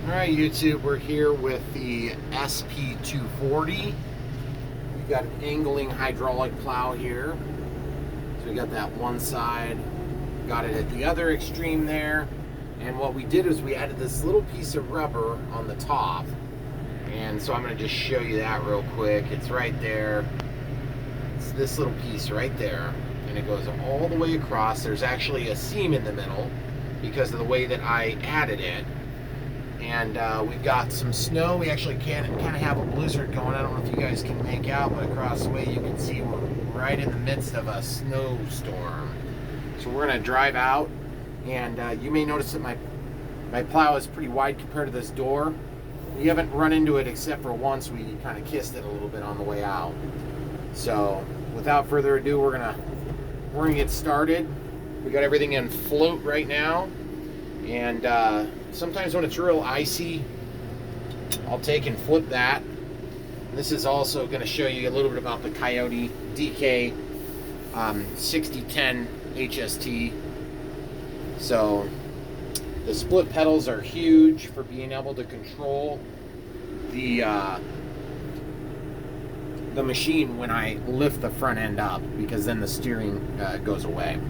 Alright YouTube, we're here with the SP240. We've got an angling hydraulic plow here. So we got that one side, got it at the other extreme there. And what we did is we added this little piece of rubber on the top. And so I'm going to just show you that real quick. It's right there. It's this little piece right there. And it goes all the way across. There's actually a seam in the middle because of the way that I added it. And we've got some snow. We actually kind of have a blizzard going. I don't know if you guys can make out, but across the way you can see we're right in the midst of a snowstorm. So we're going to drive out, and you may notice that my plow is pretty wide compared to this door. We haven't run into it except for once. We kind of kissed it a little bit on the way out. So without further ado, we're gonna get started. We got everything in float right now, and sometimes when it's real icy, I'll take and flip that. This is also going to show you a little bit about the Coyote DK 6010 HST. So the split pedals are huge for being able to control the machine when I lift the front end up, because then the steering goes away.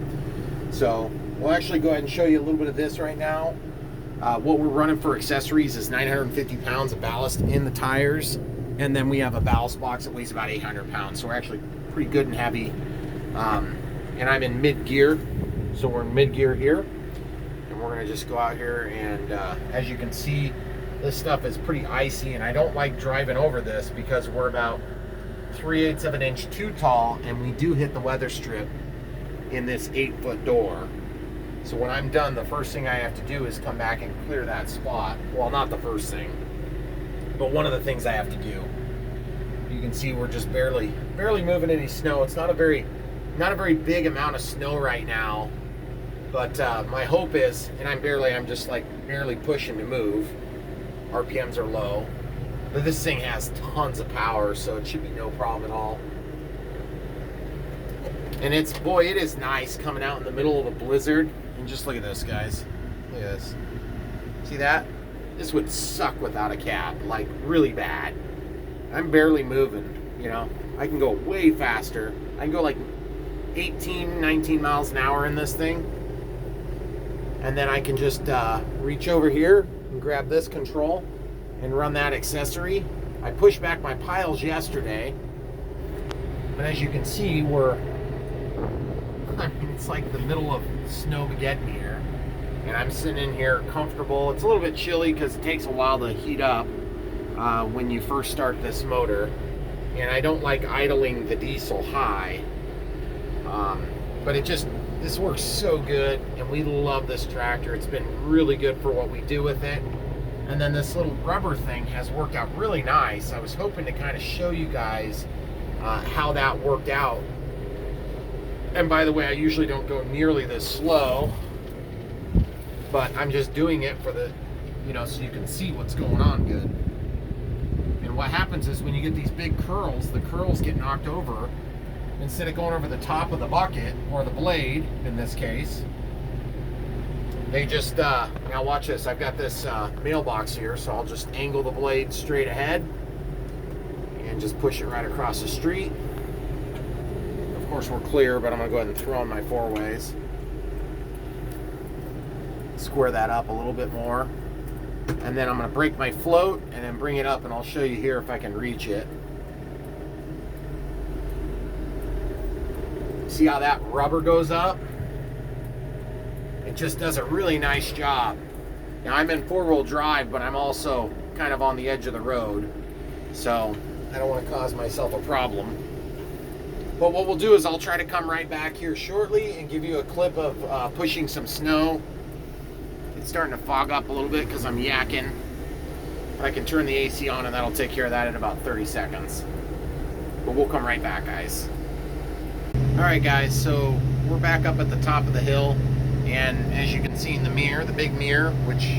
So we'll actually go ahead and show you a little bit of this right now. What we're running for accessories is 950 pounds of ballast in the tires, and then we have a ballast box that weighs about 800 pounds, so we're actually pretty good and heavy. And I'm in mid-gear, so we're in mid-gear here, and we're going to just go out here, and as you can see, this stuff is pretty icy, and I don't like driving over this because we're about 3/8 of an inch too tall, and we do hit the weather strip in this 8-foot door. So when I'm done, the first thing I have to do is come back and clear that spot. Well, not the first thing, but one of the things I have to do. You can see we're just barely moving any snow. It's not a very big amount of snow right now, but my hope is, and I'm just like barely pushing to move. RPMs are low, but this thing has tons of power, so it should be no problem at all. And it is nice coming out in the middle of a blizzard. And just look at this, guys. Look at this. See that? This would suck without a cab, like really bad. I'm barely moving, you know. I can go way faster. I can go like 18, 19 miles an hour in this thing. And then I can just reach over here and grab this control and run that accessory. I pushed back my piles yesterday. But as you can see, it's like the middle of Snowmageddon here, and I'm sitting in here comfortable. It's a little bit chilly because it takes a while to heat up when you first start this motor, and I don't like idling the diesel high, but this works so good, and we love this tractor. It's been really good for what we do with it. And then this little rubber thing has worked out really nice. I was hoping to kind of show you guys how that worked out. And by the way, I usually don't go nearly this slow, but I'm just doing it for the, so you can see what's going on good. And what happens is when you get these big curls, the curls get knocked over. Instead of going over the top of the bucket, or the blade in this case, they just, now watch this, I've got this mailbox here, so I'll just angle the blade straight ahead and just push it right across the street. Of course we're clear, but I'm going to go ahead and throw in my 4-ways. Square that up a little bit more. And then I'm going to break my float and then bring it up, and I'll show you here if I can reach it. See how that rubber goes up? It just does a really nice job. Now I'm in 4-wheel drive, but I'm also kind of on the edge of the road, so I don't want to cause myself a problem. But what we'll do is I'll try to come right back here shortly and give you a clip of pushing some snow. It's starting to fog up a little bit because I'm yakking. But I can turn the AC on, and that'll take care of that in about 30 seconds. But we'll come right back, guys. Alright guys, so we're back up at the top of the hill. And as you can see in the mirror, the big mirror, which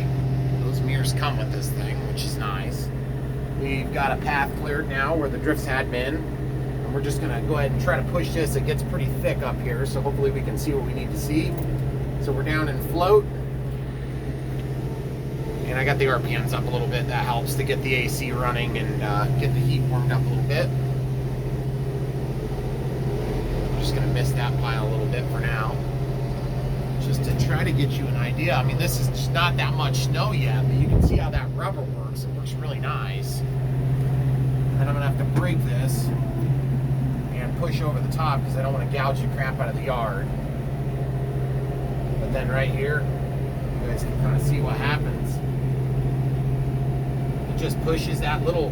those mirrors come with this thing, which is nice. We've got a path cleared now where the drifts had been. We're just going to go ahead and try to push this. It gets pretty thick up here, so hopefully we can see what we need to see. So we're down in float, and And I got the RPMs up a little bit. That helps to get the AC running and get the heat warmed up a little bit. I'm just gonna miss that pile a little bit for now, just to try to get you an idea. I mean, this is just not that much snow yet, but you can see how that rubber works. It works really nice. And I'm gonna have to break this and push over the top because I don't want to gouge the crap out of the yard. But then right here, you guys can kind of see what happens. It just pushes that little,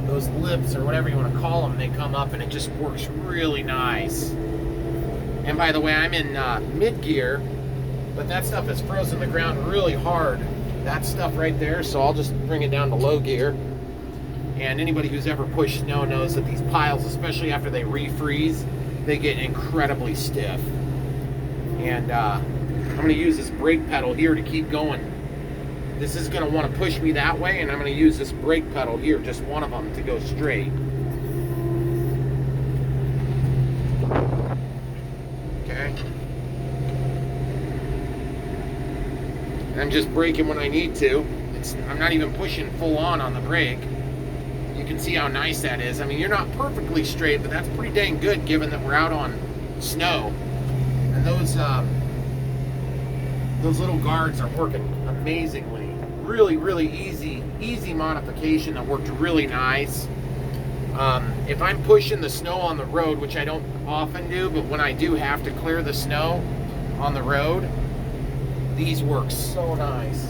those lips or whatever you want to call them, they come up and it just works really nice. And by the way, I'm in mid gear, but that stuff is frozen the ground really hard. That stuff right there, so I'll just bring it down to low gear. And anybody who's ever pushed snow knows that these piles, especially after they refreeze, they get incredibly stiff. And I'm going to use this brake pedal here to keep going. This is going to want to push me that way, and I'm going to use this brake pedal here, just one of them, to go straight. Okay. And I'm just braking when I need to. I'm not even pushing full on the brake. You can see how nice that is. I mean, you're not perfectly straight, but that's pretty dang good given that we're out on snow. And those little guards are working amazingly. Really, really easy modification that worked really nice. If I'm pushing the snow on the road, which I don't often do, but when I do have to clear the snow on the road, these work so nice.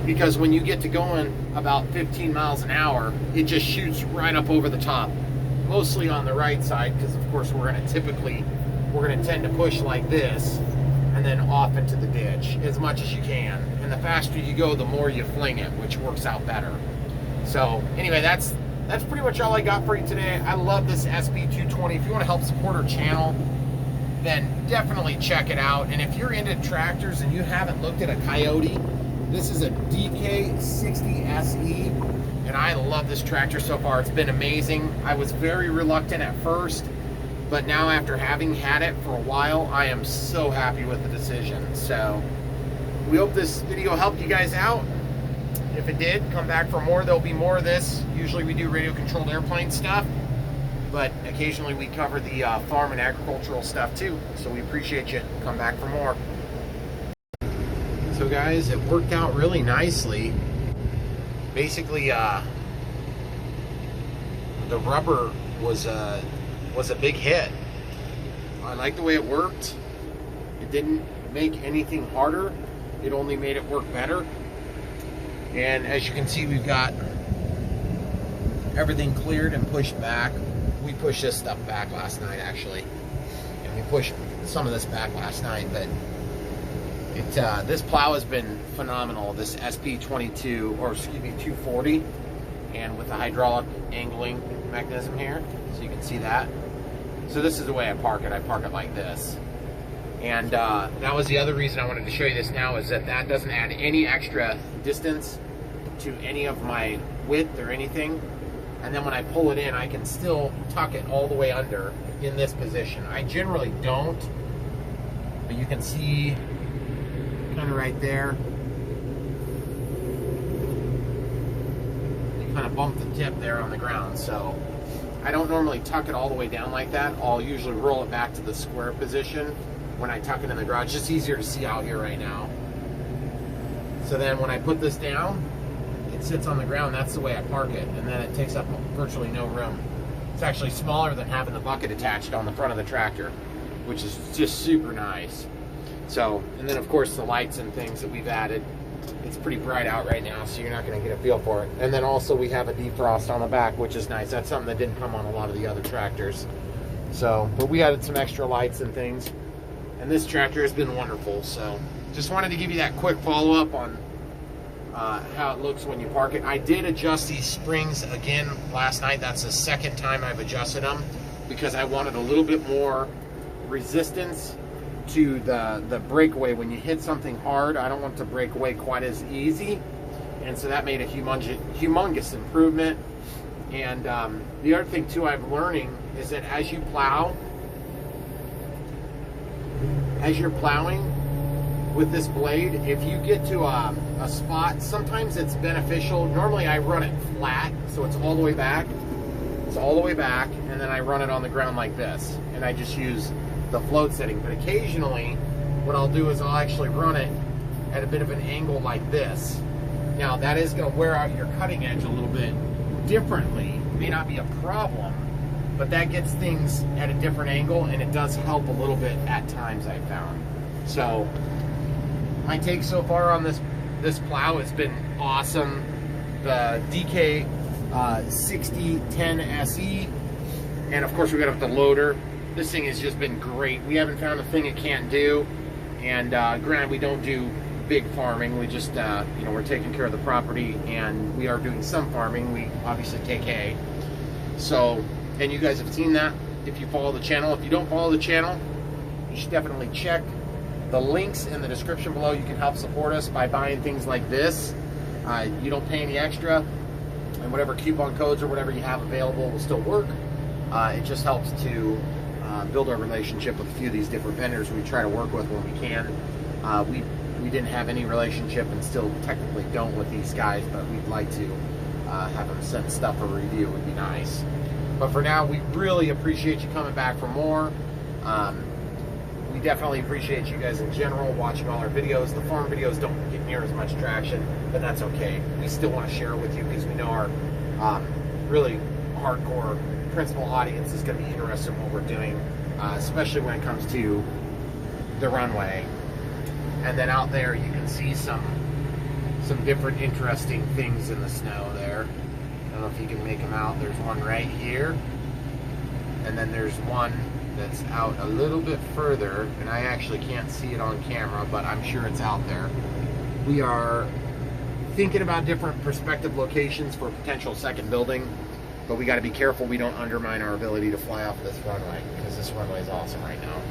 Because when you get to going about 15 miles an hour, it just shoots right up over the top. Mostly on the right side, because of course we're going to tend to push like this and then off into the ditch as much as you can. And the faster you go, the more you fling it, which works out better. So anyway, that's pretty much all I got for you today. I love this SP240. If you want to help support our channel, then definitely check it out. And if you're into tractors and you haven't looked at a Coyote, this is a DK60 SE, and I love this tractor so far. It's been amazing. I was very reluctant at first, but now after having had it for a while, I am so happy with the decision. So we hope this video helped you guys out. If it did, come back for more. There'll be more of this. Usually we do radio controlled airplane stuff, but occasionally we cover the farm and agricultural stuff too. So we appreciate you. Come back for more. So guys, it worked out really nicely. Basically, the rubber was a big hit. I like the way it worked. It didn't make anything harder. It only made it work better. And as you can see, we've got everything cleared and pushed back. We pushed this stuff back last night, actually. And we pushed some of this back last night, but this plow has been phenomenal. This SP240, and with the hydraulic angling mechanism here, so you can see that. So this is the way I park it. I park it like this. And that was the other reason I wanted to show you this now, is that doesn't add any extra distance to any of my width or anything. And then when I pull it in, I can still tuck it all the way under in this position. I generally don't, but you can see kind of right there. You kind of bump the tip there on the ground. So I don't normally tuck it all the way down like that. I'll usually roll it back to the square position when I tuck it in the garage. It's just easier to see out here right now. So then when I put this down, it sits on the ground. That's the way I park it, and then it takes up virtually no room. It's actually smaller than having the bucket attached on the front of the tractor, which is just super nice. So, and then of course the lights and things that we've added. It's pretty bright out right now, so you're not going to get a feel for it. And then also we have a defrost on the back, which is nice. That's something that didn't come on a lot of the other tractors. So, but we added some extra lights and things. And this tractor has been wonderful. So, just wanted to give you that quick follow-up on how it looks when you park it. I did adjust these springs again last night. That's the second time I've adjusted them, because I wanted a little bit more resistance to the breakaway. When you hit something hard, I don't want it to break away quite as easy, and so that made a humongous improvement. And the other thing too I'm learning is that as you're plowing, with this blade, if you get to a spot, sometimes it's beneficial. Normally I run it flat, so it's all the way back. It's all the way back, and then I run it on the ground like this. And I just use the float setting. But occasionally, what I'll do is I'll actually run it at a bit of an angle like this. Now that is gonna wear out your cutting edge a little bit differently. May not be a problem, but that gets things at a different angle, and it does help a little bit at times, I've found. So my take so far on this plow has been awesome. The DK 6010 SE, and of course we got the loader. This thing has just been great. We haven't found a thing it can't do, and granted, we don't do big farming. We just you know, we're taking care of the property, and we are doing some farming. We obviously take hay. So, and you guys have seen that if you follow the channel. If you don't follow the channel, you should definitely check the links in the description below. You can help support us by buying things like this. You don't pay any extra, and whatever coupon codes or whatever you have available will still work. It just helps to build our relationship with a few of these different vendors we try to work with when we can. We didn't have any relationship, and still technically don't, with these guys, but we'd like to have them send stuff for review. Would be nice. But for now, we really appreciate you coming back for more. We definitely appreciate you guys in general watching all our videos. The farm videos don't get near as much traction, but that's okay. We still want to share it with you because we know our really hardcore principal audience is going to be interested in what we're doing, especially when it comes to the runway. And then out there you can see some different interesting things in the snow there. I don't know if you can make them out. There's one right here, and then there's one that's out a little bit further, and I actually can't see it on camera, but I'm sure it's out there. We are thinking about different prospective locations for a potential second building, but we got to be careful we don't undermine our ability to fly off this runway, because this runway is awesome right now.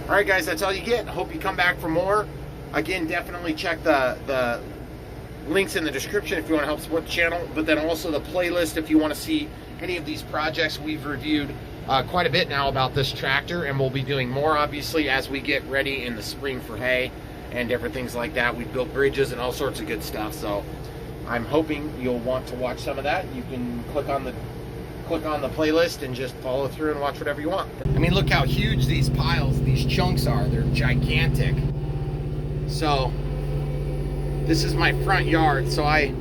All right, guys, that's all you get. I hope you come back for more. Again, definitely check the links in the description if you want to help support the channel, but then also the playlist if you want to see any of these projects. We've reviewed quite a bit now about this tractor, and we'll be doing more obviously as we get ready in the spring for hay and different things like that. We've built bridges and all sorts of good stuff, so I'm hoping you'll want to watch some of that. You can click on the playlist and just follow through and watch whatever you want. I mean, look how huge these piles, these chunks are. They're gigantic. So this is my front yard, so I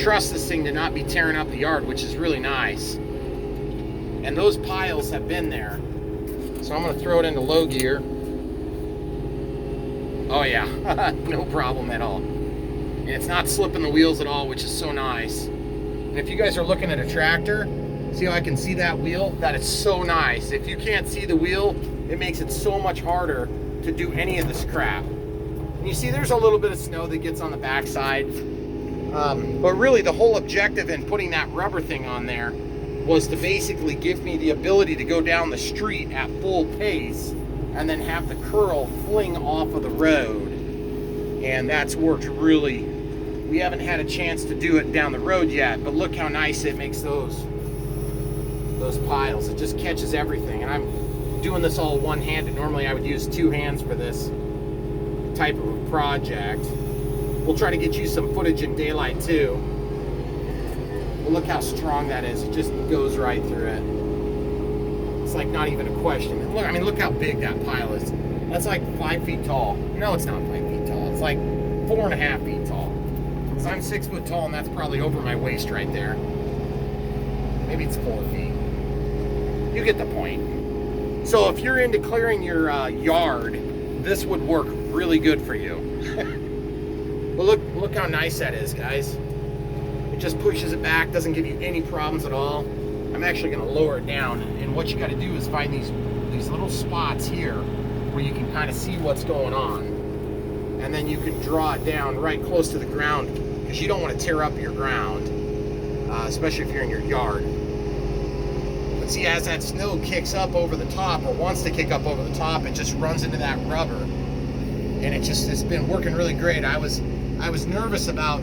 trust this thing to not be tearing up the yard, which is really nice. And those piles have been there, so I'm going to throw it into low gear. Oh yeah, no problem at all. And it's not slipping the wheels at all, which is so nice. And if you guys are looking at a tractor, see how I can see that wheel? That is so nice. If you can't see the wheel, it makes it so much harder to do any of this crap. And you see there's a little bit of snow that gets on the backside. But really the whole objective in putting that rubber thing on there was to basically give me the ability to go down the street at full pace and then have the curl fling off of the road. And that's worked really. We haven't had a chance to do it down the road yet, but look how nice it makes those piles. It just catches everything. And I'm doing this all one-handed. Normally I would use two hands for this type of a project. We'll try to get you some footage in daylight too. But look how strong that is. It just goes right through it. It's like not even a question. And look, I mean, look how big that pile is. That's like 5 feet tall. No, it's not 5 feet tall. It's like 4.5 feet tall. Because I'm 6 foot tall, and that's probably over my waist right there. Maybe it's 4 feet. You get the point. So if you're into clearing your yard, this would work really good for you. But look how nice that is, guys. It just pushes it back, doesn't give you any problems at all. I'm actually going to lower it down, and what you got to do is find these little spots here where you can kind of see what's going on, and then you can draw it down right close to the ground, because you don't want to tear up your ground, especially if you're in your yard. But see, as that snow kicks up over the top, or wants to kick up over the top, it just runs into that rubber, and it's been working really great. I was nervous about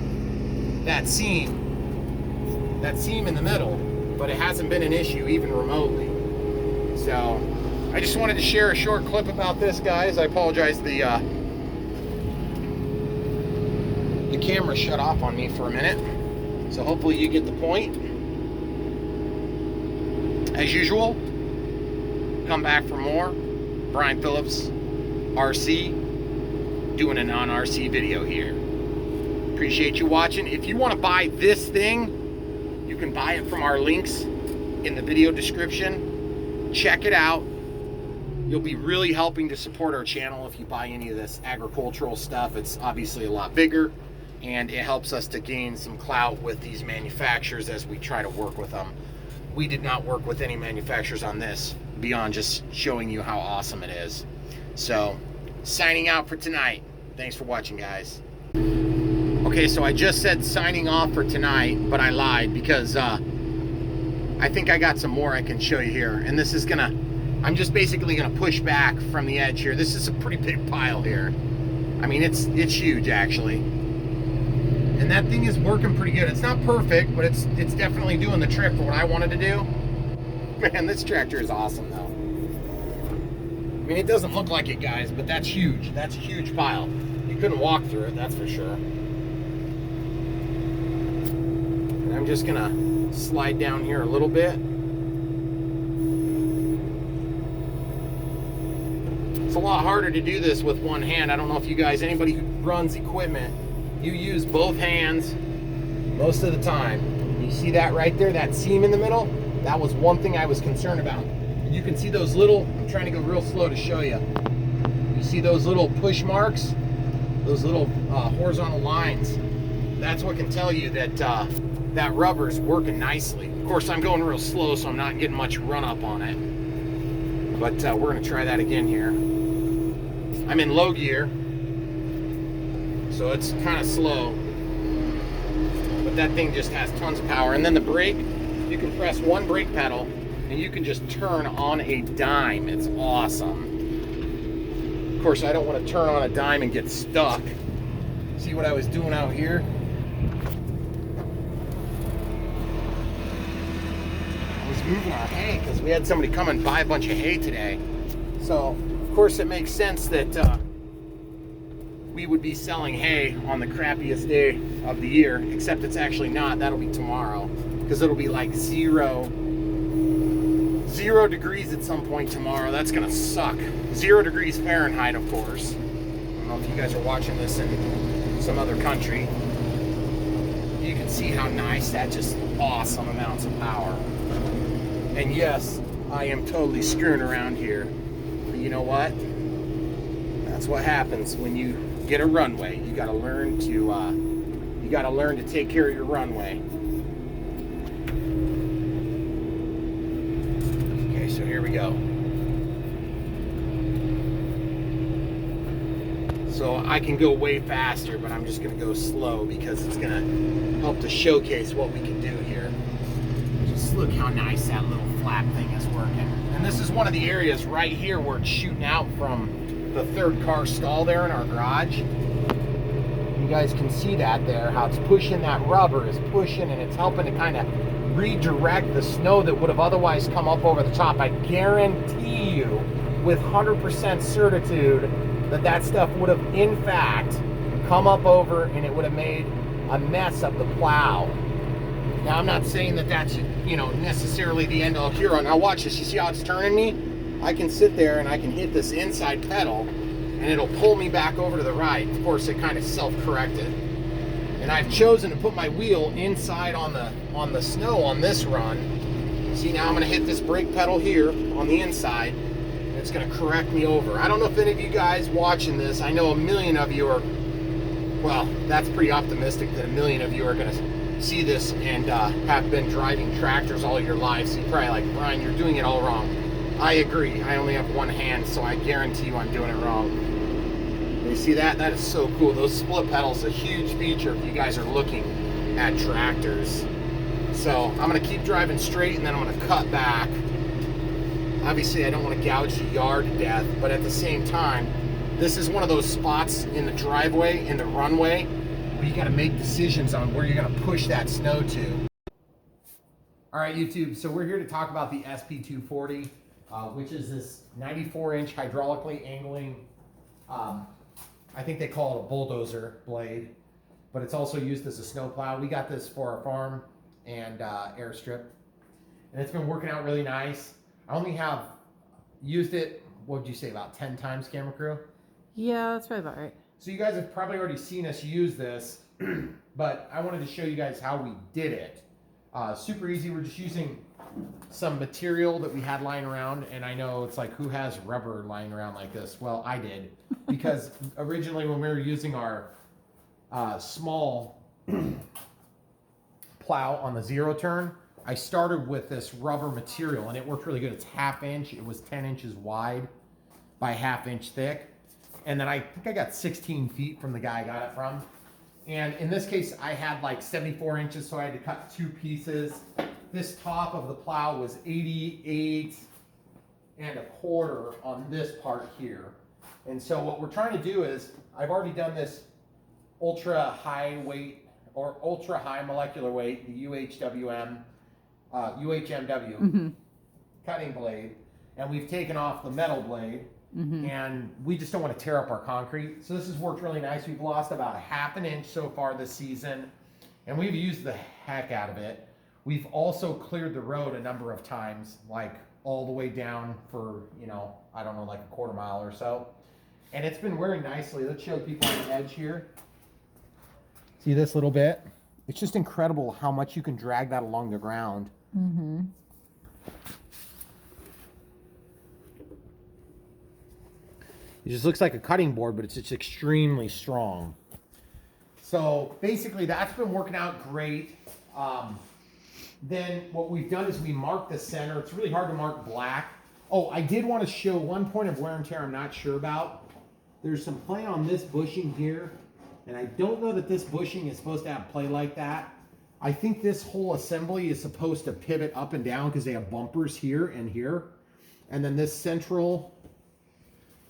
that seam in the middle, but it hasn't been an issue even remotely. So I just wanted to share a short clip about this, guys. I apologize, the camera shut off on me for a minute, so hopefully you get the point. As usual, come back for more. Brian Phillips, RC, doing a non-RC video here. Appreciate you watching. If you want to buy this thing, you can buy it from our links in the video description. Check it out. You'll be really helping to support our channel if you buy any of this agricultural stuff. It's obviously a lot bigger, and it helps us to gain some clout with these manufacturers as we try to work with them. We did not work with any manufacturers on this beyond just showing you how awesome it is. So, signing out for tonight. Thanks for watching, guys. Okay, so I just said signing off for tonight, but I lied because I think I got some more I can show you here. And this is gonna, I'm just basically gonna push back from the edge here. This is a pretty big pile here. I mean, it's huge actually. And that thing is working pretty good. It's not perfect, but it's definitely doing the trick for what I wanted to do. Man, this tractor is awesome though. I mean, it doesn't look like it, guys, but that's huge. That's a huge pile. You couldn't walk through it, that's for sure. And I'm just gonna slide down here a little bit. It's a lot harder to do this with one hand. I don't know if you guys, anybody who runs equipment, you use both hands most of the time. You see that right there, that seam in the middle? That was one thing I was concerned about. You can see those little, I'm trying to go real slow to show you. You see those little push marks? Those little horizontal lines. That's what can tell you that that rubber's working nicely. Of course, I'm going real slow, so I'm not getting much run up on it. But we're gonna try that again here. I'm in low gear, so it's kind of slow. But that thing just has tons of power. And then the brake, you can press one brake pedal and you can just turn on a dime. It's awesome. Of course, I don't want to turn on a dime and get stuck. See what I was doing out here? I was moving our hay because we had somebody come and buy a bunch of hay today. So, of course, it makes sense that we would be selling hay on the crappiest day of the year, except it's actually not. That'll be tomorrow, because it'll be like zero degrees at some point tomorrow. That's gonna suck. 0 degrees Fahrenheit, of course. I don't know if you guys are watching this in some other country. You can see how nice, that just awesome amounts of power. And yes, I am totally screwing around here, but you know what? That's what happens when you get a runway. You gotta learn to take care of your runway. Okay, so here we go. So I can go way faster, but I'm just gonna go slow because it's gonna help to showcase what we can do here. Just look how nice that little flap thing is working. And this is one of the areas right here where it's shooting out from the third car stall there in our garage. You guys can see that there, how it's pushing, that rubber is pushing, and it's helping to kind of redirect the snow that would have otherwise come up over the top. I guarantee you with 100% certitude that that stuff would have in fact come up over and it would have made a mess of the plow. Now, I'm not saying that that's, you know, necessarily the end all cure. Now watch this, you see how it's turning me? I can sit there and I can hit this inside pedal and it'll pull me back over to the right. Of course, it kind of self-corrected. And I've chosen to put my wheel inside on the snow on this run. See, now I'm gonna hit this brake pedal here on the inside and it's gonna correct me over. I don't know if any of you guys watching this, I know a million of you are, well, that's pretty optimistic that a million of you are gonna see this and have been driving tractors all your lives. So you're probably like, Brian, you're doing it all wrong. I agree. I only have one hand, so I guarantee you I'm doing it wrong. You see that? That is so cool. Those split pedals, a huge feature if you guys are looking at tractors. So I'm going to keep driving straight and then I'm going to cut back. Obviously, I don't want to gouge the yard to death, but at the same time, this is one of those spots in the driveway, in the runway, where you got to make decisions on where you're going to push that snow to. All right, YouTube, so we're here to talk about the SP240. which is this 94-inch hydraulically angling, I think they call it a bulldozer blade, but it's also used as a snow plow. We got this for our farm and airstrip, and it's been working out really nice. I only have used it, what would you say, about 10 times, camera crew? Yeah, that's probably about right. So you guys have probably already seen us use this, but I wanted to show you guys how we did it. Super easy. We're just using some material that we had lying around, and I know it's like, who has rubber lying around like this? Well, I did, because originally when we were using our small plow on the 0 turn, I started with this rubber material, and it worked really good. It's 1/2 inch. It was 10 inches wide by 1/2 inch thick. And then I think I got 16 feet from the guy I got it from. And in this case, I had like 74 inches, so I had to cut 2 pieces. This top of the plow was 88 1/4 on this part here. And so what we're trying to do is, I've already done this ultra high weight or ultra high molecular weight, the UHMW cutting blade, and we've taken off the metal blade. And we just don't want to tear up our concrete. So this has worked really nice. We've lost about 1/2 inch so far this season, and we've used the heck out of it. We've also cleared the road a number of times, like all the way down for, you know, I don't know, like 1/4 mile or so. And it's been wearing nicely. Let's show people on the edge here. See this little bit? It's just incredible how much you can drag that along the ground. It just looks like a cutting board, but it's just extremely strong. So basically that's been working out great. Then what we've done is we marked the center. It's really hard to mark black. Oh, I did want to show one point of wear and tear I'm not sure about. There's some play on this bushing here, and I don't know that this bushing is supposed to have play like that. I think this whole assembly is supposed to pivot up and down because they have bumpers here and here. And then this central,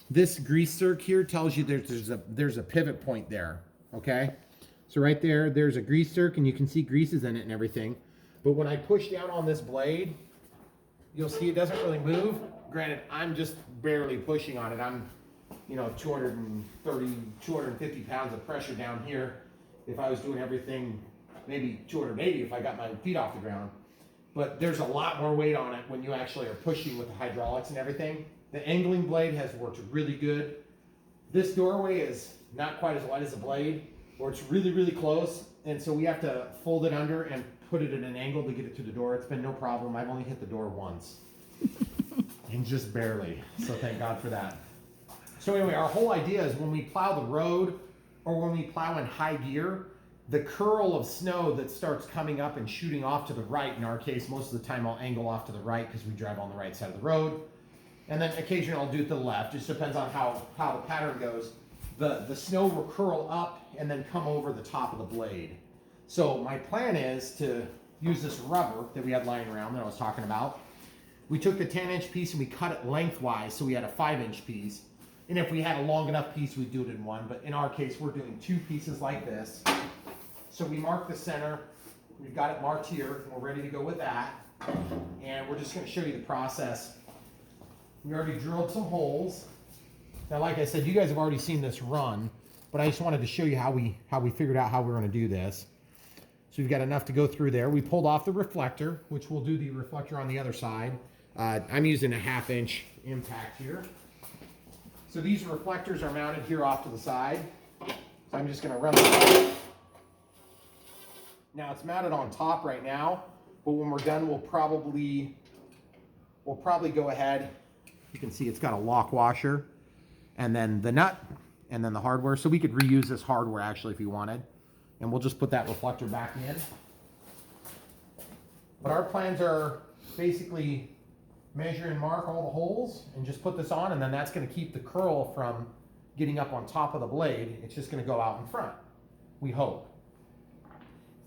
this grease zerk here tells you there's a pivot point there, okay? So right there, there's a grease zerk, and you can see greases in it and everything. But when I push down on this blade, you'll see it doesn't really move. Granted, I'm just barely pushing on it. I'm, you know, 230, 250 pounds of pressure down here. If I was doing everything, maybe 280 if I got my feet off the ground. But there's a lot more weight on it when you actually are pushing with the hydraulics and everything. The angling blade has worked really good. This doorway is not quite as wide as the blade, or it's really, really close. And so we have to fold it under and put it at an angle to get it to the door. It's been no problem. I've only hit the door once. And just barely. So thank God for that. So anyway, our whole idea is when we plow the road or when we plow in high gear, the curl of snow that starts coming up and shooting off to the right, in our case, most of the time I'll angle off to the right because we drive on the right side of the road. And then occasionally I'll do it to the left. Just depends on how the pattern goes. The snow will curl up and then come over the top of the blade. So my plan is to use this rubber that we had lying around that I was talking about. We took the 10-inch piece and we cut it lengthwise, so we had a 5-inch piece. And if we had a long enough piece, we'd do it in one. But in our case, we're doing 2 pieces like this. So we mark the center. We've got it marked here, and we're ready to go with that. And we're just going to show you the process. We already drilled some holes. Now, like I said, you guys have already seen this run, but I just wanted to show you how we figured out how we're going to do this. So we've got enough to go through there. We pulled off the reflector, which we'll do the reflector on the other side. I'm using a 1/2-inch impact here. So these reflectors are mounted here off to the side. So I'm just going to run them. Now it's mounted on top right now, but when we're done, we'll probably go ahead. You can see it's got a lock washer, and then the nut, and then the hardware. So we could reuse this hardware actually if you wanted. And we'll just put that reflector back in. But our plans are basically measure and mark all the holes and just put this on, and then that's going to keep the curl from getting up on top of the blade. It's just going to go out in front, we hope.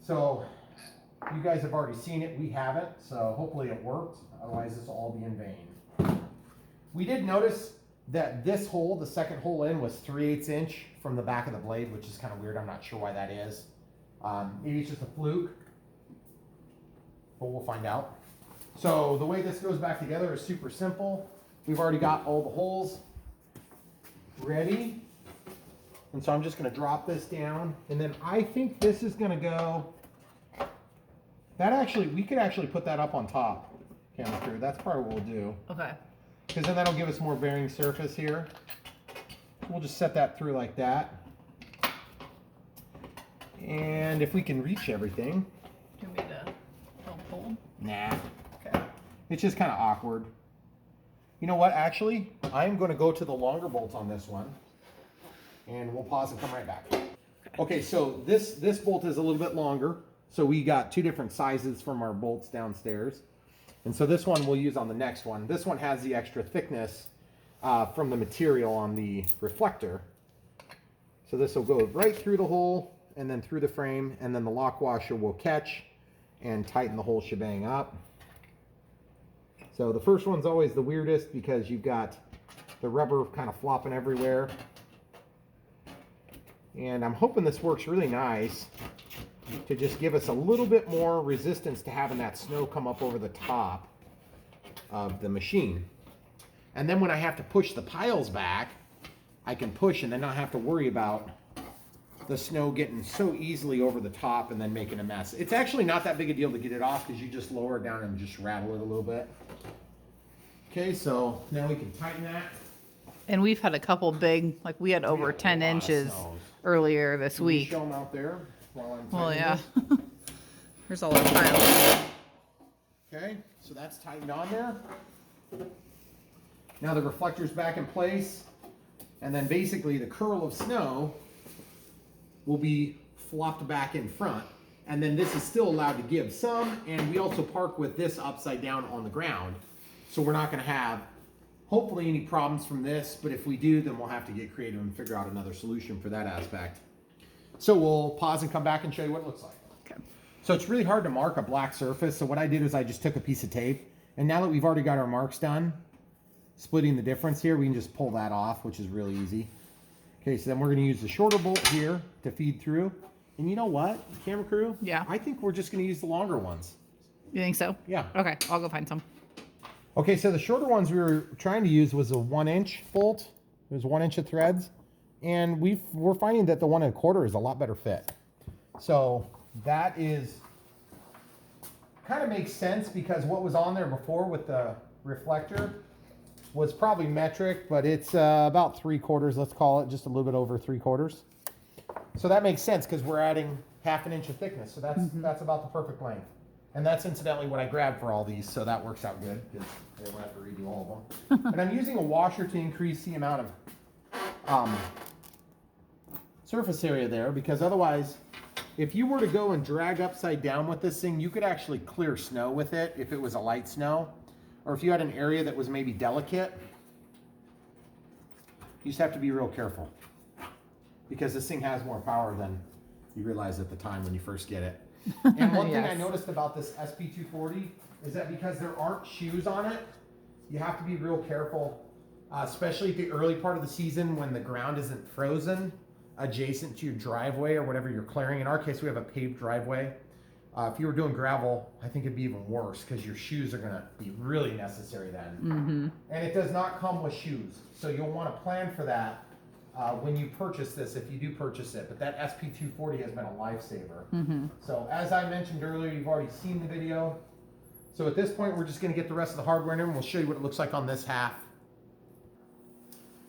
So you guys have already seen it, we haven't, so hopefully it worked. Otherwise this will all be in vain. We did notice that this hole, the second hole in, was 3/8 inch from the back of the blade, which is kind of weird. I'm not sure why that is. Maybe it's just a fluke, but we'll find out. So the way this goes back together is super simple. We've already got all the holes ready. And so I'm just going to drop this down. And then I think this is going to go, we could actually put that up on top, camera crew. That's probably what we'll do. Okay. Because then that'll give us more bearing surface here. We'll just set that through like that. And if we can reach everything. Do you want me to help hold? Nah. Okay. It's just kind of awkward. You know what? Actually, I'm going to go to the longer bolts on this one. And we'll pause and come right back. Okay, so this bolt is a little bit longer. So we got two different sizes from our bolts downstairs. And so this one we'll use on the next one. This one has the extra thickness from the material on the reflector. So this will go right through the hole and then through the frame, and then the lock washer will catch and tighten the whole shebang up. So the first one's always the weirdest because you've got the rubber kind of flopping everywhere. And I'm hoping this works really nice to just give us a little bit more resistance to having that snow come up over the top of the machine. And then when I have to push the piles back, I can push and then not have to worry about the snow getting so easily over the top and then making a mess. It's actually not that big a deal to get it off because you just lower it down and just rattle it a little bit. Okay, so now we can tighten that. And we've had a couple big, like we had over 10 inches earlier this week. Show them out there while I'm Well, yeah. this. Here's all our piles. Okay, so that's tightened on there. Now the reflector's back in place, and then basically the curl of snow will be flopped back in front, and then this is still allowed to give some, and we also park with this upside down on the ground, so we're not going to have hopefully any problems from this, but if we do, then we'll have to get creative and figure out another solution for that aspect. So we'll pause and come back and show you what it looks like. Okay. So it's really hard to mark a black surface, so what I did is I just took a piece of tape, and now that we've already got our marks done, splitting the difference here, we can just pull that off, which is really easy. Okay, so then we're going to use the shorter bolt here to feed through. And you know what, camera crew? Yeah. I think we're just going to use the longer ones. You think so? Yeah. Okay, I'll go find some. Okay, so the shorter ones we were trying to use was a 1-inch bolt. It was 1 inch of threads. And we're finding that the 1 1/4 is a lot better fit. So that is kind of makes sense because what was on there before with the reflector was probably metric, but it's about 3/4, let's call it, just a little bit over 3/4. So that makes sense because we're adding 1/2 inch of thickness. So that's about the perfect length. And that's incidentally what I grabbed for all these, so that works out good because I don't have to redo all of them. And I'm using a washer to increase the amount of surface area there, because otherwise, if you were to go and drag upside down with this thing, you could actually clear snow with it if it was a light snow. Or if you had an area that was maybe delicate, you just have to be real careful because this thing has more power than you realize at the time when you first get it. And one thing I noticed about this SP240 is that because there aren't shoes on it, you have to be real careful, especially at the early part of the season when the ground isn't frozen adjacent to your driveway or whatever you're clearing. In our case, we have a paved driveway. If you were doing gravel, I think it'd be even worse because your shoes are going to be really necessary then. Mm-hmm. And it does not come with shoes. So you'll want to plan for that when you purchase this, if you do purchase it. But that SP240 has been a lifesaver. Mm-hmm. So as I mentioned earlier, you've already seen the video. So at this point, we're just going to get the rest of the hardware in there and we'll show you what it looks like on this half.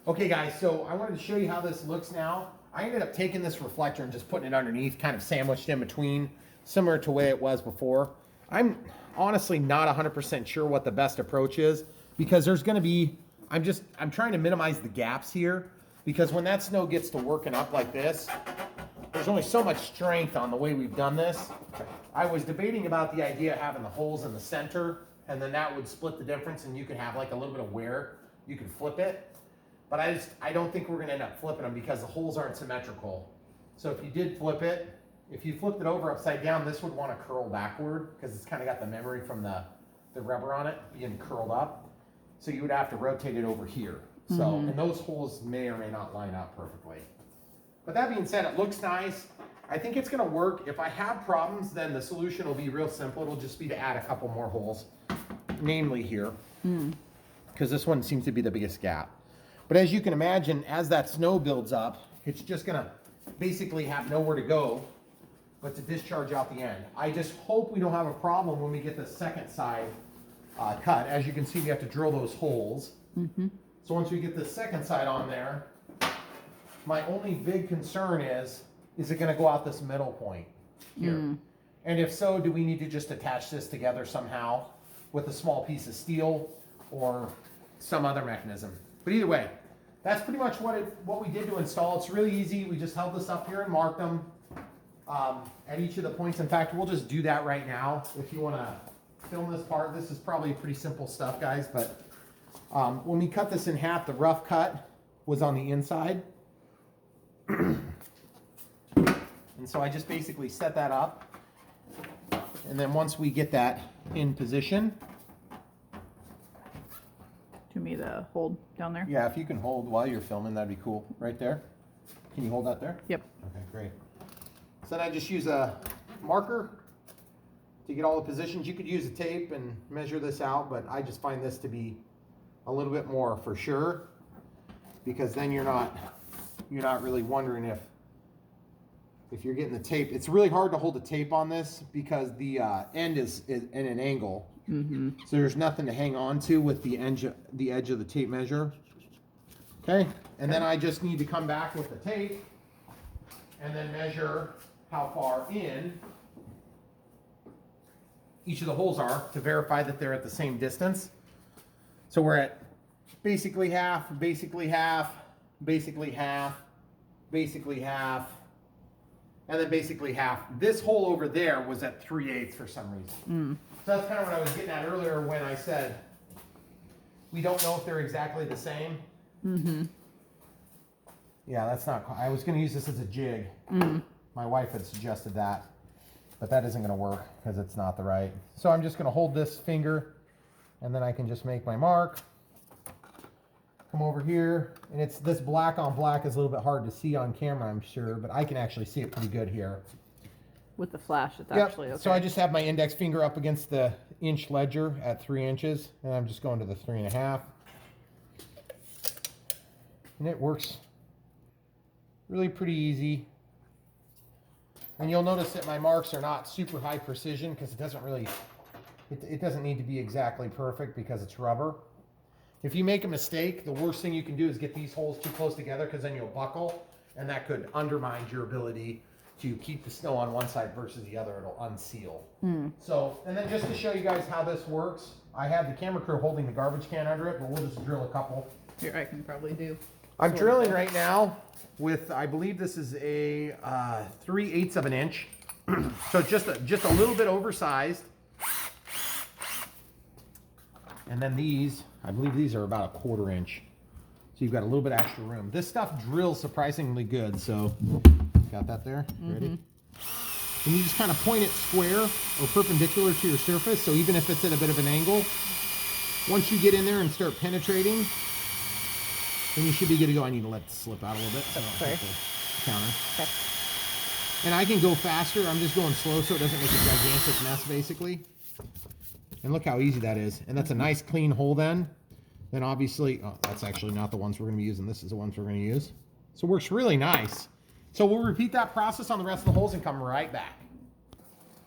Okay guys, so I wanted to show you how this looks now. I ended up taking this reflector and just putting it underneath, kind of sandwiched in between, similar to the way it was before. I'm honestly not 100% sure what the best approach is because there's going to be, I'm trying to minimize the gaps here because when that snow gets to working up like this, there's only so much strength on the way we've done this. I was debating about the idea of having the holes in the center and then that would split the difference and you could have like a little bit of wear. You could flip it. But I don't think we're going to end up flipping them because the holes aren't symmetrical. So if you did flip it, if you flipped it over upside down, this would want to curl backward because it's kind of got the memory from the rubber on it being curled up. So you would have to rotate it over here. So, and those holes may or may not line up perfectly. But that being said, it looks nice. I think it's going to work. If I have problems, then the solution will be real simple. It'll just be to add a couple more holes. namely here, because this one seems to be the biggest gap. But as you can imagine, as that snow builds up, it's just gonna basically have nowhere to go but to discharge out the end. I just hope we don't have a problem when we get the second side cut. As you can see, we have to drill those holes. So once we get the second side on there, my only big concern is it gonna go out this middle point here? And if so, do we need to just attach this together somehow with a small piece of steel or some other mechanism? But either way, that's pretty much what we did to install. It's really easy. We just held this up here and marked them at each of the points. In fact, we'll just do that right now. If you want to film this part, this is probably pretty simple stuff, guys. But when we cut this in half, the rough cut was on the inside. And so I just basically set that up. And then once we get that in position. To me, the hold down there. Yeah, if you can hold while you're filming, that'd be cool. Right there. Can you hold that there? Yep. Okay, great. So then I just use a marker to get all the positions. You could use a tape and measure this out, but I just find this to be a little bit more for sure, because then you're not really wondering if you're getting the tape. It's really hard to hold the tape on this because the end is in an angle. So there's nothing to hang on to with the edge of the tape measure. Okay, and then I just need to come back with the tape and then measure how far in each of the holes are to verify that they're at the same distance. So we're at basically half, basically half, basically half, basically half, and then basically half. This hole over there was at 3/8 for some reason. So that's kind of what I was getting at earlier when I said we don't know if they're exactly the same. Yeah, that's not. I was going to use this as a jig. My wife had suggested that, but that isn't going to work because it's not the right. So I'm just going to hold this finger, and then I can just make my mark. Come over here, and it's this black on black is a little bit hard to see on camera, I'm sure, but I can actually see it pretty good here. With the flash, it's actually okay. So I just have my index finger up against the inch ledger at 3 inches, and I'm just going to the 3.5. And it works really pretty easy. And you'll notice that my marks are not super high precision because it doesn't really, it doesn't need to be exactly perfect because it's rubber. If you make a mistake, the worst thing you can do is get these holes too close together because then you'll buckle, and that could undermine your ability to keep the snow on one side versus the other. It'll unseal. So, and then just to show you guys how this works, I have the camera crew holding the garbage can under it, but we'll just drill a couple. Here, I can probably do. I'm drilling right now with, I believe this is a 3/8 of an inch. So just a little bit oversized. And then these, I believe these are about a 1/4 inch. So you've got a little bit extra room. This stuff drills surprisingly good. So got that there? Ready? And you just kind of point it square or perpendicular to your surface. So even if it's at a bit of an angle, once you get in there and start penetrating, then you should be good to go. I need to let this slip out a little bit. So Sorry. Counter. Okay. And I can go faster. I'm just going slow so it doesn't make a gigantic mess, basically. And look how easy that is. And that's a nice clean hole then. Then obviously, oh, that's actually not the ones we're going to be using. This is the ones we're going to use. So it works really nice. So we'll repeat that process on the rest of the holes and come right back.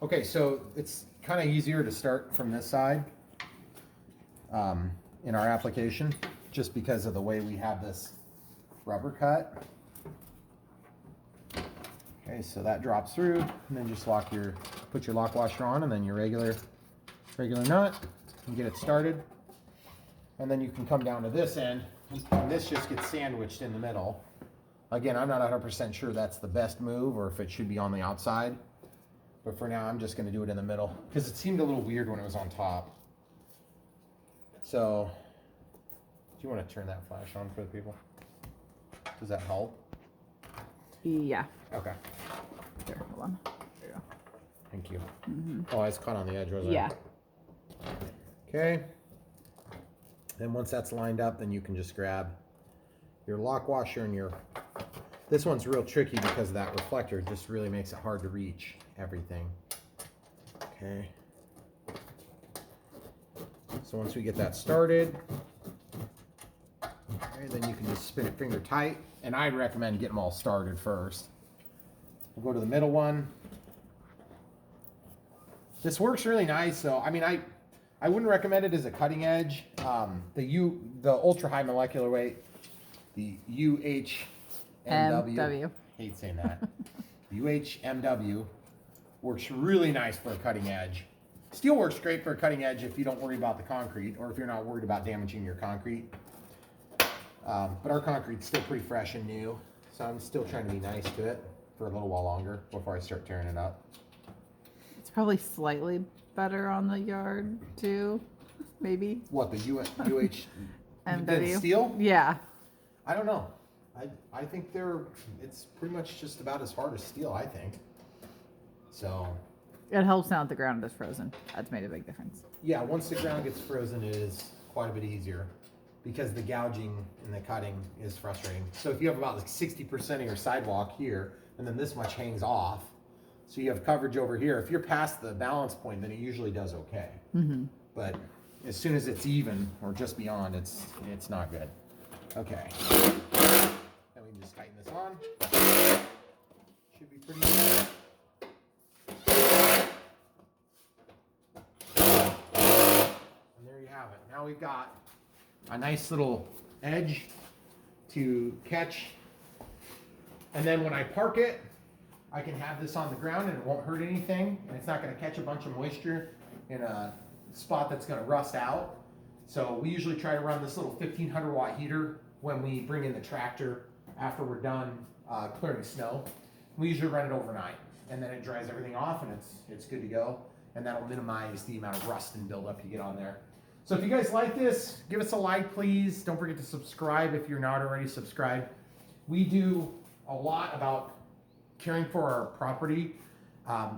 Okay, so it's kind of easier to start from this side in our application, just because of the way we have this rubber cut. Okay, so that drops through, and then just put your lock washer on, and then your regular nut, and get it started. And then you can come down to this end, and this just gets sandwiched in the middle. Again, I'm not 100% sure that's the best move or if it should be on the outside. But for now, I'm just going to do it in the middle because it seemed a little weird when it was on top. So, do you want to turn that flash on for the people? Does that help? Yeah. Okay. Here, hold on. There you go. Thank you. Oh, I was caught on the edge, wasn't I? Yeah. Okay. Then once that's lined up, then you can just grab your lock washer and this one's real tricky because of that reflector. It just really makes it hard to reach everything. Okay. So once we get that started, okay, then you can just spin it finger tight. And I'd recommend getting them all started first. We'll go to the middle one. This works really nice. So, I mean, I wouldn't recommend it as a cutting edge. The ultra high molecular weight, the UHMW. Hate saying that. UHMW works really nice for a cutting edge. Steel works great for a cutting edge if you don't worry about the concrete, or if you're not worried about damaging your concrete. But our concrete's still pretty fresh and new, so I'm still trying to be nice to it for a little while longer before I start tearing it up. It's probably slightly better on the yard too, maybe. What, the UH MW steel? Yeah. I don't know. I think it's pretty much just about as hard as steel, I think. So. It helps now that the ground is frozen. That's made a big difference. Yeah, once the ground gets frozen, it is quite a bit easier because the gouging and the cutting is frustrating. So if you have about like 60% of your sidewalk here, and then this much hangs off, so you have coverage over here. If you're past the balance point, then it usually does okay. Mm-hmm. But as soon as it's even or just beyond, it's not good. Okay. Then we can just tighten this on. Should be pretty good. And there you have it. Now we've got a nice little edge to catch. And then when I park it, I can have this on the ground and it won't hurt anything. And it's not going to catch a bunch of moisture in a spot that's going to rust out. So we usually try to run this little 1500 watt heater when we bring in the tractor after we're done clearing snow. We usually run it overnight, and then it dries everything off and it's good to go. And that'll minimize the amount of rust and buildup you get on there. So if you guys like this, give us a like, please. Don't forget to subscribe if you're not already subscribed. We do a lot about caring for our property.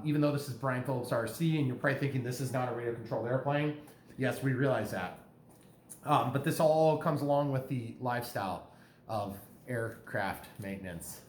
Even though this is Brian Phillips RC, and you're probably thinking this is not a radio controlled airplane. Yes, we realize that. But this all comes along with the lifestyle of aircraft maintenance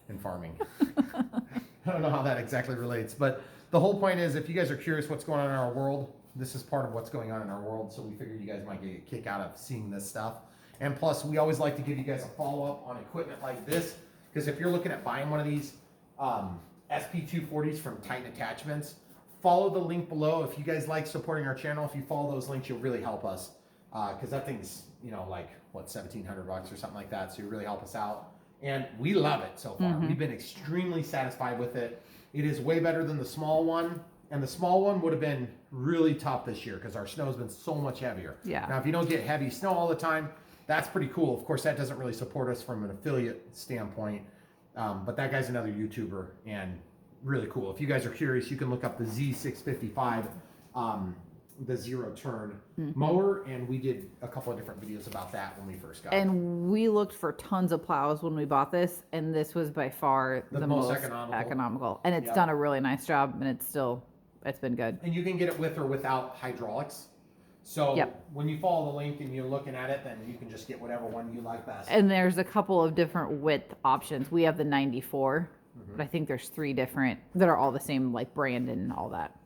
and farming. I don't know how that exactly relates, but the whole point is, if you guys are curious what's going on in our world, this is part of what's going on in our world, so we figured you guys might get a kick out of seeing this stuff. And plus, we always like to give you guys a follow-up on equipment like this, because if you're looking at buying one of these SP240s from Titan Attachments, follow the link below. If you guys like supporting our channel, if you follow those links, you'll really help us, because that thing's, like, what, $1,700 or something like that, so you really help us out. And we love it so far. We've been extremely satisfied with it. It is way better than the small one. And the small one would have been really tough this year because our snow has been so much heavier. Yeah. Now, if you don't get heavy snow all the time, that's pretty cool. Of course, that doesn't really support us from an affiliate standpoint. But that guy's another YouTuber and really cool. If you guys are curious, you can look up the Z655, the zero turn mower. And we did a couple of different videos about that when we first got it. And we looked for tons of plows when we bought this, and this was by far the most economical. And it's done a really nice job, and it's been good. And you can get it with or without hydraulics. So when you follow the link and you're looking at it, then you can just get whatever one you like best. And there's a couple of different width options. We have the 94, but I think there's 3 different that are all the same, like branded and all that.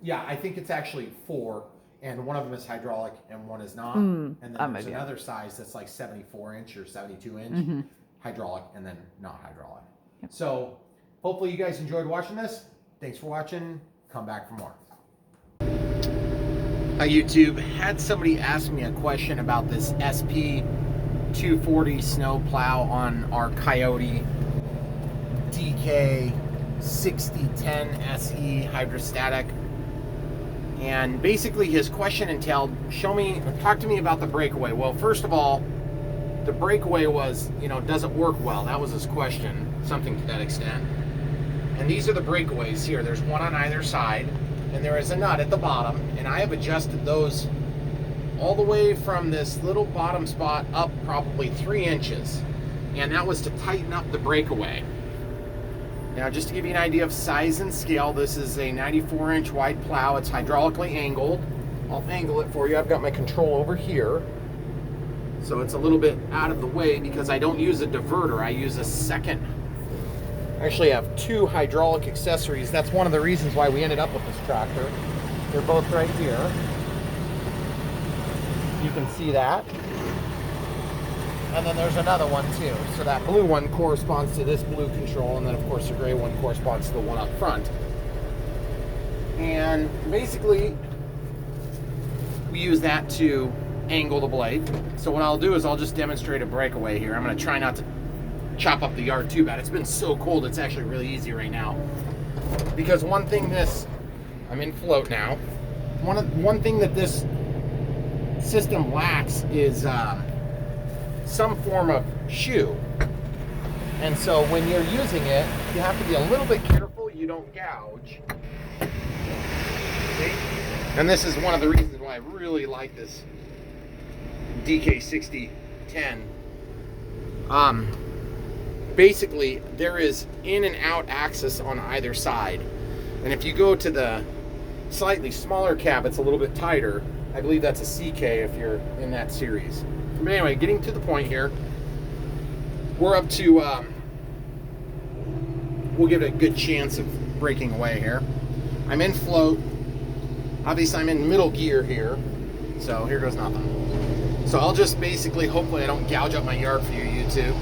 Yeah, I think it's actually 4, and one of them is hydraulic and one is not. And then there's another size that's like 74-inch or 72-inch hydraulic and then not hydraulic. So hopefully you guys enjoyed watching this. Thanks for watching. Come back for more. Hi YouTube. Had somebody ask me a question about this SP240 snow plow on our Coyote DK 6010 SE hydrostatic. And basically his question entailed, talk to me about the Breakaway. Well, first of all, the Breakaway was, doesn't work well. That was his question, something to that extent. And these are the Breakaways here. There's one on either side, and there is a nut at the bottom, and I have adjusted those all the way from this little bottom spot up probably 3 inches. And that was to tighten up the Breakaway. Now, just to give you an idea of size and scale, this is a 94-inch wide plow. It's hydraulically angled. I'll angle it for you. I've got my control over here. So it's a little bit out of the way because I don't use a diverter. I use a second. I actually have 2 hydraulic accessories. That's one of the reasons why we ended up with this tractor. They're both right here. You can see that. And then there's another one too. So that blue one corresponds to this blue control, and then of course the gray one corresponds to the one up front. And basically, we use that to angle the blade. So what I'll do is I'll just demonstrate a breakaway here. I'm gonna try not to chop up the yard too bad. It's been so cold, it's actually really easy right now. Because one thing I'm in float now. One thing that this system lacks is some form of shoe. And so when you're using it, you have to be a little bit careful you don't gouge. See? And this is one of the reasons why I really like this DK6010. Basically, there is in and out access on either side. And if you go to the slightly smaller cab, it's a little bit tighter. I believe that's a CK if you're in that series. But anyway, getting to the point here, we're up to, we'll give it a good chance of breaking away here. I'm in float. Obviously, I'm in middle gear here. So here goes nothing. So I'll just basically, hopefully I don't gouge up my yard for you YouTube.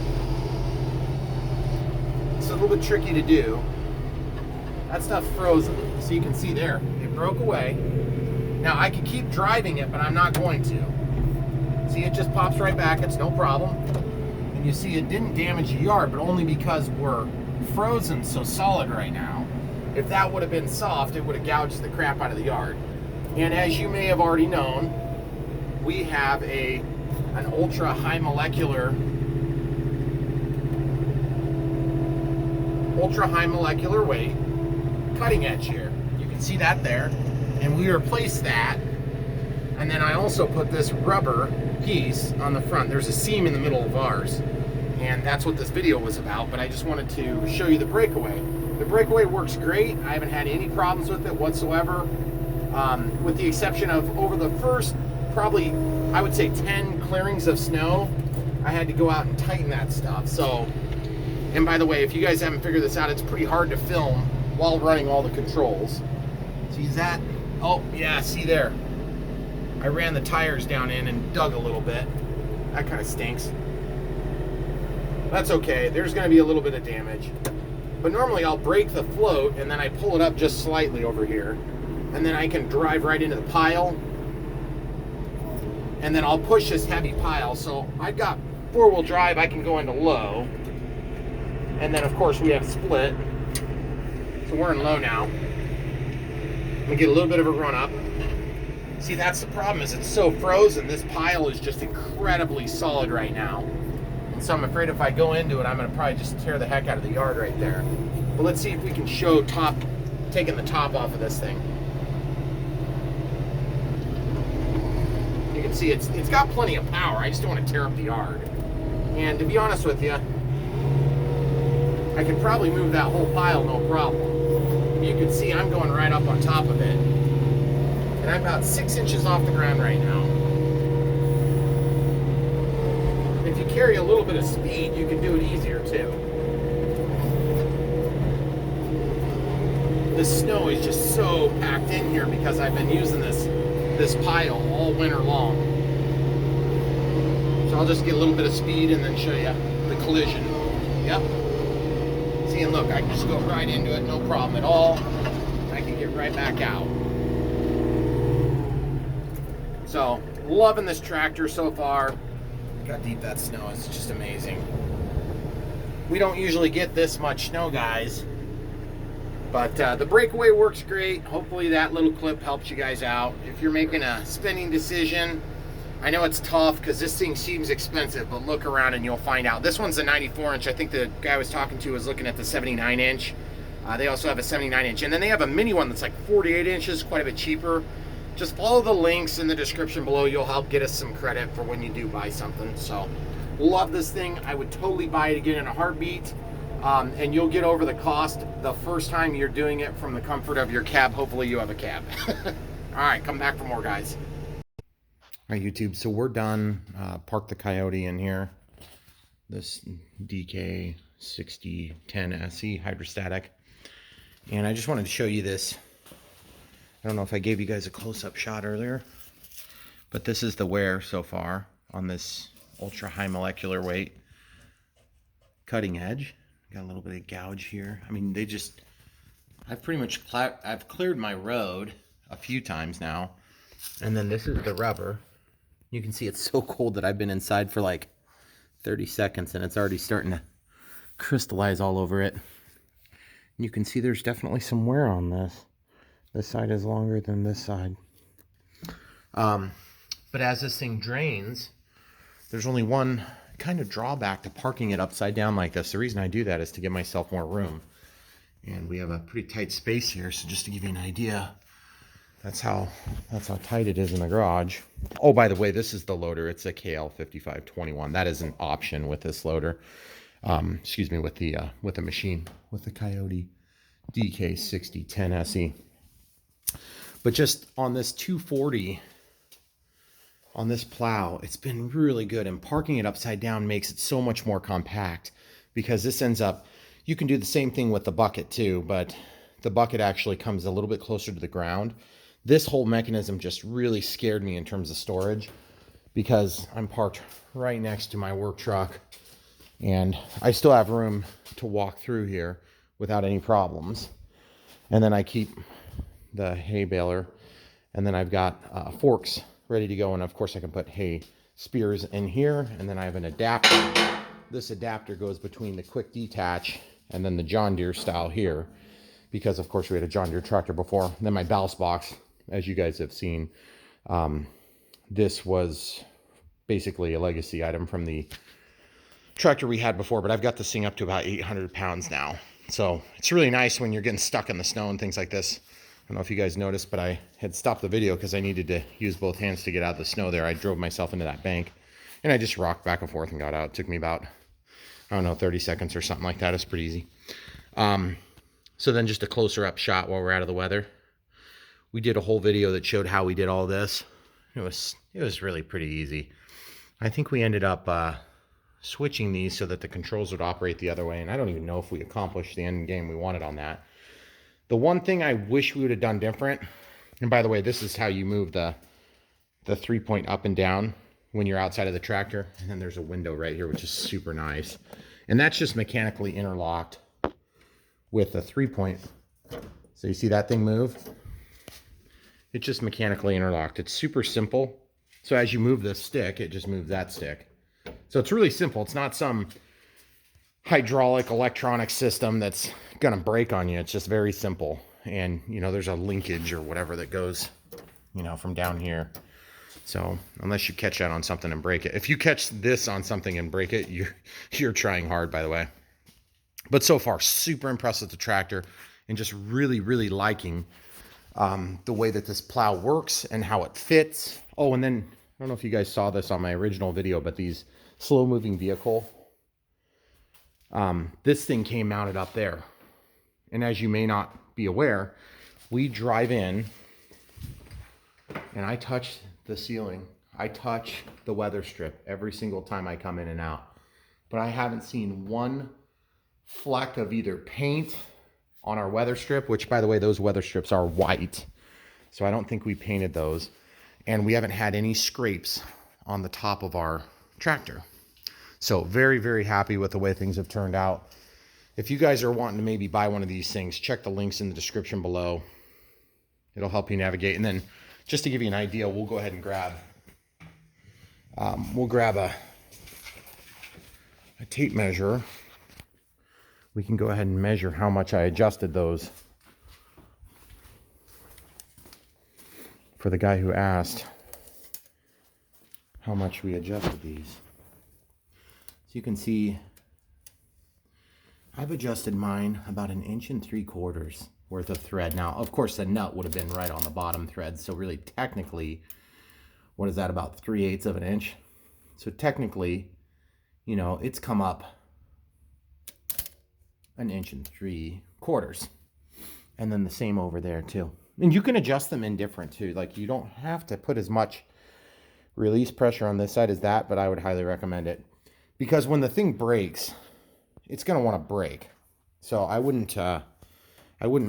It's a little bit tricky to do. That stuff's frozen. So you can see there, it broke away. Now I can keep driving it, but I'm not going to. See, it just pops right back, it's no problem. And you see it didn't damage the yard, but only because we're frozen so solid right now. If that would have been soft, it would have gouged the crap out of the yard. And as you may have already known, we have an ultra high molecular weight cutting edge here. You can see that there. And we replaced that. And then I also put this rubber piece on the front. There's a seam in the middle of ours. And that's what this video was about, but I just wanted to show you the breakaway. The breakaway works great. I haven't had any problems with it whatsoever, with the exception of over the first, probably, I would say 10 clearings of snow, I had to go out and tighten that stuff. So, and by the way, if you guys haven't figured this out, it's pretty hard to film while running all the controls. See that? Oh, yeah, see there. I ran the tires down in and dug a little bit. That kind of stinks. That's okay, there's gonna be a little bit of damage. But normally I'll break the float and then I pull it up just slightly over here. And then I can drive right into the pile. And then I'll push this heavy pile. So I've got four-wheel drive, I can go into low. And then of course we have split. So we're in low now. I'm gonna get a little bit of a run up. See, that's the problem, is it's so frozen. This pile is just incredibly solid right now. So I'm afraid if I go into it, I'm going to probably just tear the heck out of the yard right there. But let's see if we can show taking the top off of this thing. You can see it's got plenty of power. I just don't want to tear up the yard. And to be honest with you, I could probably move that whole pile no problem. You can see I'm going right up on top of it. And I'm about 6 inches off the ground right now. If you carry a little bit of speed, you can do it easier too. The snow is just so packed in here because I've been using this pile all winter long. So I'll just get a little bit of speed and then show you the collision. Yep. See, and look, I can just go right into it, no problem at all. I can get right back out. So, loving this tractor so far. Look how deep that snow is, it's just amazing. We don't usually get this much snow, guys. But the breakaway works great. Hopefully that little clip helps you guys out. If you're making a spending decision, I know it's tough because this thing seems expensive, but look around and you'll find out. This one's a 94-inch. I think the guy I was talking to was looking at the 79-inch. They also have a 79-inch. And then they have a mini one that's like 48 inches, quite a bit cheaper. Just follow the links in the description below. You'll help get us some credit for when you do buy something. So, love this thing. I would totally buy it again in a heartbeat. And you'll get over the cost the first time you're doing it from the comfort of your cab. Hopefully you have a cab. All right, come back for more, guys. All right, YouTube, so we're done. Park the Coyote in here. This DK6010 SE hydrostatic. And I just wanted to show you this. I don't know if I gave you guys a close-up shot earlier, But this is the wear so far on this ultra high molecular weight cutting edge. Got a little bit of gouge here. I mean, I've pretty much I've cleared my road a few times now. And then this is the rubber. You can see it's so cold that I've been inside for like 30 seconds and it's already starting to crystallize all over it. You can see there's definitely some wear on this. This side is longer than this side. But as this thing drains, there's only one kind of drawback to parking it upside down like this. The reason I do that is to give myself more room. And we have a pretty tight space here, so just to give you an idea, that's how tight it is in the garage. Oh, by the way, this is the loader. It's a KL5521. That is an option with this loader. Excuse me, with the machine, with the Coyote DK6010 SE. But just on this 240, on this plow, it's been really good, and parking it upside down makes it so much more compact, because this ends up, you can do the same thing with the bucket too, but the bucket actually comes a little bit closer to the ground. This whole mechanism just really scared me in terms of storage, because I'm parked right next to my work truck and I still have room to walk through here without any problems. And then I keep the hay baler, and then I've got forks ready to go, and of course I can put hay spears in here, and then I have an adapter. This adapter goes between the quick detach and then the John Deere style here, because of course we had a John Deere tractor before. And then my ballast box, as you guys have seen, this was basically a legacy item from the tractor we had before, but I've got this thing up to about 800 pounds now. So it's really nice when you're getting stuck in the snow and things like this. I don't know if you guys noticed, but I had stopped the video because I needed to use both hands to get out of the snow there. I drove myself into that bank and I just rocked back and forth and got out. It took me about, I don't know, 30 seconds or something like that. It's pretty easy. So then just a closer up shot while we're out of the weather. We did a whole video that showed how we did all this. It was really pretty easy. I think we ended up switching these so that the controls would operate the other way, and I don't even know if we accomplished the end game we wanted on that. The one thing I wish we would have done different, and by the way, this is how you move the 3-point up and down when you're outside of the tractor, and then there's a window right here, which is super nice, and that's just mechanically interlocked with the 3-point. So you see that thing move? It's just mechanically interlocked. It's super simple. So as you move this stick, it just moves that stick. So it's really simple. It's not some hydraulic electronic system that's gonna break on you. It's just very simple. And you know, there's a linkage or whatever that goes, you know, from down here. So unless you catch that on something and break it. If you catch this on something and break it, you're trying hard, by the way. But so far, super impressed with the tractor, and just really, really liking the way that this plow works and how it fits. Oh, and then I don't know if you guys saw this on my original video, but these slow moving vehicle, this thing came mounted up there. And as you may not be aware, we drive in and I touch the ceiling. I touch the weather strip every single time I come in and out. But I haven't seen one fleck of either paint on our weather strip, which by the way, those weather strips are white. So I don't think we painted those. And we haven't had any scrapes on the top of our tractor. So very, very happy with the way things have turned out. If you guys are wanting to maybe buy one of these things, check the links in the description below. It'll help you navigate. And then just to give you an idea, we'll go ahead and grab, a tape measure. We can go ahead and measure how much I adjusted those for the guy who asked how much we adjusted these. So you can see I've adjusted mine about 1.75 inches worth of thread. Now, of course, the nut would have been right on the bottom thread. So really, technically, what is that, about 3/8 of an inch? So technically, you know, it's come up 1.75 inches. And then the same over there too. And you can adjust them indifferent too. Like, you don't have to put as much release pressure on this side as that, but I would highly recommend it. Because when the thing breaks, it's going to want to break. So I wouldn't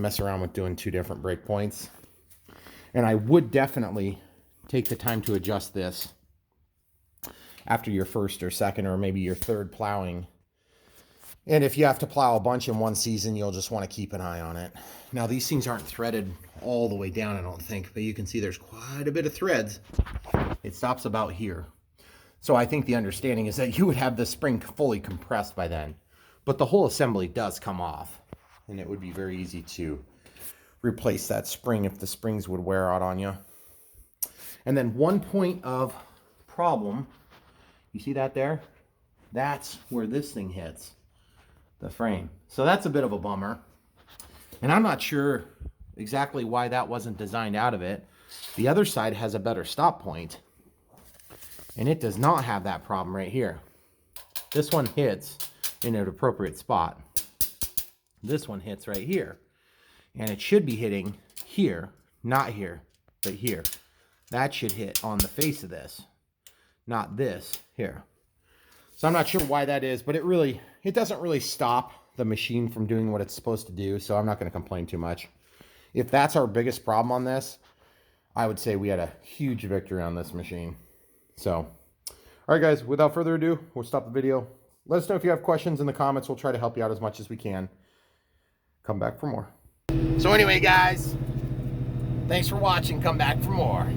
mess around with doing 2 different break points. And I would definitely take the time to adjust this after your first or second or maybe your third plowing. And if you have to plow a bunch in one season, you'll just want to keep an eye on it. Now, these things aren't threaded all the way down, I don't think, but you can see there's quite a bit of threads. It stops about here. So I think the understanding is that you would have the spring fully compressed by then, but the whole assembly does come off, and it would be very easy to replace that spring if the springs would wear out on you. And then one point of problem, you see that there? That's where this thing hits the frame. So that's a bit of a bummer. And I'm not sure exactly why that wasn't designed out of it. The other side has a better stop point, and it does not have that problem right here. This one hits in an appropriate spot. This one hits right here, and it should be hitting here, not here, but here. That should hit on the face of this, not this here. So I'm not sure why that is, but it doesn't really stop the machine from doing what it's supposed to do, so I'm not going to complain too much. If that's our biggest problem on this, I would say we had a huge victory on this machine. So, all right, guys, without further ado, we'll stop the video. Let us know if you have questions in the comments. We'll try to help you out as much as we can. Come back for more. So anyway, guys, thanks for watching. Come back for more.